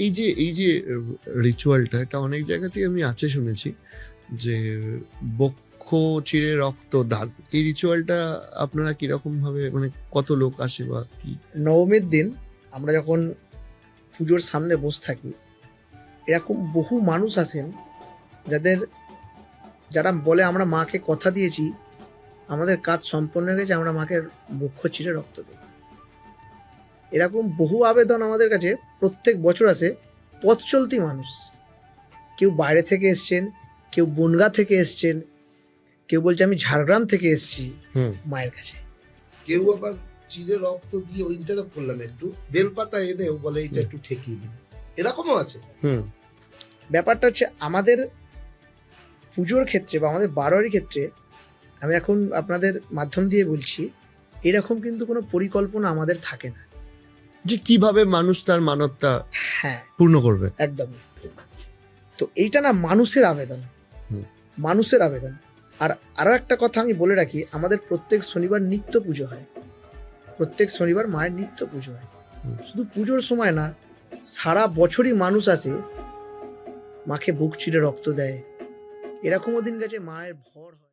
এই যে রিচুয়ালটা, এটা অনেক জায়গাতেই আমি আছে শুনেছি, যে বক্ষ চিরে রক্ত দান, এই রিচুয়ালটা আপনারা কিরকম ভাবে, মানে কত লোক আসে বা কি? নবমীর দিন আমরা যখন পুজোর সামনে বসে থাকি, এরকম বহু মানুষ আসেন যারা বলে আমরা মাকে কথা দিয়েছি, আমাদের কাজ সম্পন্ন হয়ে গেছে, আমরা মাকে বক্ষ চিরে রক্ত দিই। এরকম বহু আবেদন আমাদের কাছে প্রত্যেক বছর আসে। পথ চলতি মানুষ, কেউ বাইরে থেকে এসছেন, কেউ বনগা থেকে এসছেন, কেউ বলছে আমি ঝাড়গ্রাম থেকে এসছি মায়ের কাছে। কেউ আবার চিরে রক্ত দিয়ে, ইন্টারাপ্ট করলাম একটু, বেলপাতা এনেও বলে এটা একটু ঠেকিয়ে দিন, এরকমও আছে। ব্যাপারটা হচ্ছে আমাদের পুজোর ক্ষেত্রে বা আমাদের বারোয়ারির ক্ষেত্রে, আমি এখন আপনাদের মাধ্যম দিয়ে বলছি, এরকম কিন্তু কোনো পরিকল্পনা আমাদের থাকে না যে কিভাবে মানুষ তার মানবতা হ্যাঁ পূর্ণ করবে। একদম। তো এইটা না মানুষের আবেদন, মানুষের আবেদন। আর আরো একটা কথা আমি বলে রাখি, আমাদের প্রত্যেক শনিবার নিত্য পুজো হয়, প্রত্যেক শনিবার মায়ের নিত্য পুজো হয়। শুধু পুজোর সময় না, সারা বছরই মানুষ আসে, মাকে বুক চিরে রক্ত দেয়। এরকমও দিন গেছে মায়ের ভর হয়।